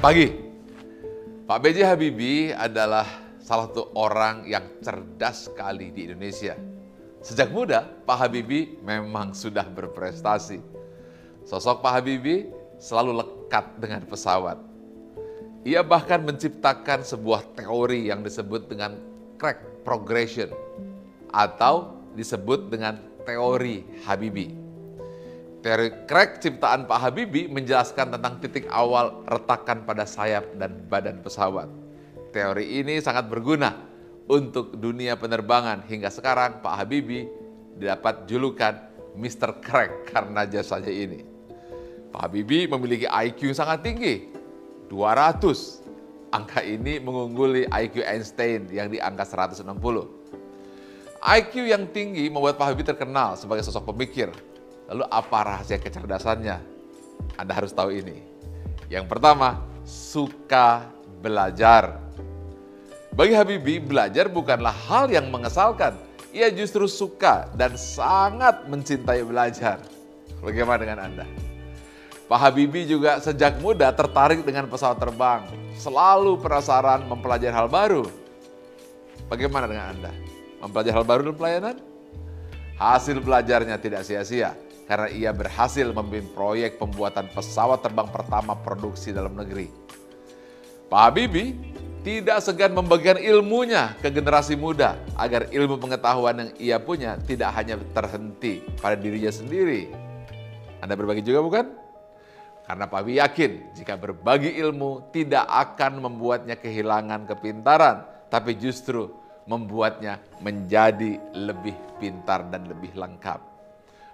pagi. Pak B.J. Habibie adalah salah satu orang yang cerdas sekali di Indonesia. Sejak muda, Pak Habibie memang sudah berprestasi. Sosok Pak Habibie selalu lekat dengan pesawat. Ia bahkan menciptakan sebuah teori yang disebut dengan crack progression atau disebut dengan teori Habibie. Teori crack ciptaan Pak Habibie menjelaskan tentang titik awal retakan pada sayap dan badan pesawat. Teori ini sangat berguna untuk dunia penerbangan hingga sekarang Pak Habibie didapat julukan Mr. Crack karena jasanya ini. Pak Habibie memiliki IQ sangat tinggi, 200. Angka ini mengungguli IQ Einstein yang di angka 160. IQ yang tinggi membuat Pak Habibie terkenal sebagai sosok pemikir. Lalu apa rahasia kecerdasannya? Anda harus tahu ini. Yang pertama, suka belajar. Bagi Habibie, belajar bukanlah hal yang mengesalkan. Ia justru suka dan sangat mencintai belajar. Bagaimana dengan Anda? Pak Habibie juga sejak muda tertarik dengan pesawat terbang. Selalu penasaran mempelajari hal baru. Bagaimana dengan Anda? Mempelajari hal baru dalam pelayanan? Hasil belajarnya tidak sia-sia. Karena ia berhasil memimpin proyek pembuatan pesawat terbang pertama produksi dalam negeri. Pak Habibie tidak segan membagikan ilmunya ke generasi muda agar ilmu pengetahuan yang ia punya tidak hanya terhenti pada dirinya sendiri. Anda berbagi juga bukan? Karena Pak Habibie yakin jika berbagi ilmu tidak akan membuatnya kehilangan kepintaran, tapi justru membuatnya menjadi lebih pintar dan lebih lengkap.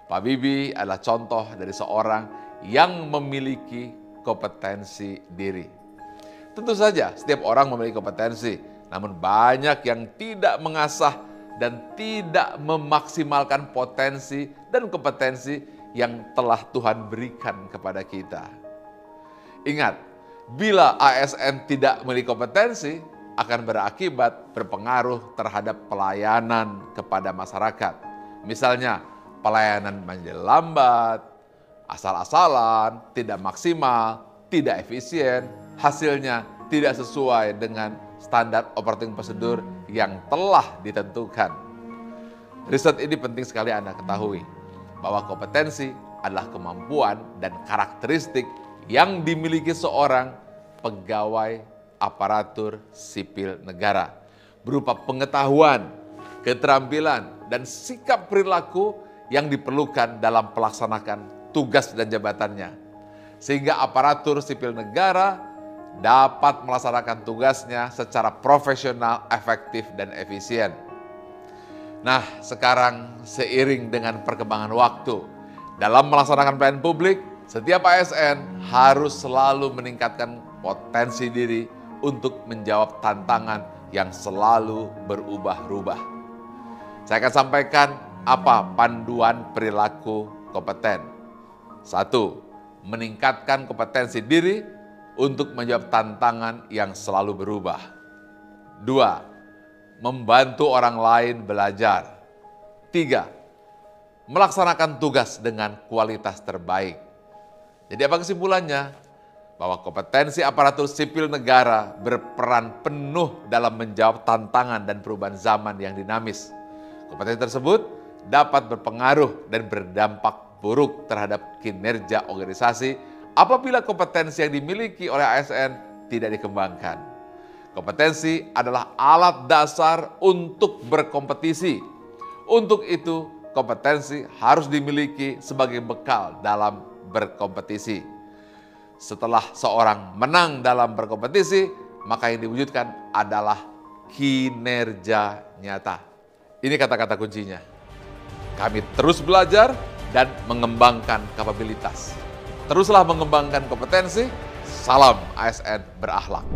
Pak Habibie adalah contoh dari seorang yang memiliki kompetensi diri. Tentu saja setiap orang memiliki kompetensi, namun banyak yang tidak mengasah dan tidak memaksimalkan potensi dan kompetensi yang telah Tuhan berikan kepada kita. Ingat, bila ASN tidak memiliki kompetensi, akan berakibat berpengaruh terhadap pelayanan kepada masyarakat. Misalnya, pelayanan menjadi lambat, asal-asalan, tidak maksimal, tidak efisien, hasilnya tidak sesuai dengan standar operating prosedur yang telah ditentukan. Riset ini penting sekali Anda ketahui, bahwa kompetensi adalah kemampuan dan karakteristik yang dimiliki seorang pegawai aparatur sipil negara, berupa pengetahuan, keterampilan, dan sikap perilaku yang diperlukan dalam pelaksanakan tugas dan jabatannya. Sehingga aparatur sipil negara dapat melaksanakan tugasnya secara profesional, efektif, dan efisien. Nah, sekarang seiring dengan perkembangan waktu, dalam melaksanakan pelayanan publik, setiap ASN harus selalu meningkatkan potensi diri untuk menjawab tantangan yang selalu berubah-ubah. Saya akan sampaikan apa panduan perilaku kompeten. 1. Meningkatkan kompetensi diri untuk menjawab tantangan yang selalu berubah. 2. Membantu orang lain belajar. 3. Melaksanakan tugas dengan kualitas terbaik. Jadi apa kesimpulannya? Bahwa kompetensi aparatur sipil negara berperan penuh dalam menjawab tantangan dan perubahan zaman yang dinamis. Kompetensi tersebut dapat berpengaruh dan berdampak buruk terhadap kinerja organisasi apabila kompetensi yang dimiliki oleh ASN tidak dikembangkan. Kompetensi adalah alat dasar untuk berkompetisi. Untuk itu, kompetensi harus dimiliki sebagai bekal dalam berkompetisi. Setelah seorang menang dalam berkompetisi, maka yang diwujudkan adalah kinerja nyata. Ini kata-kata kuncinya. Kami terus belajar dan mengembangkan kapabilitas. Teruslah mengembangkan kompetensi. Salam ASN berakhlak.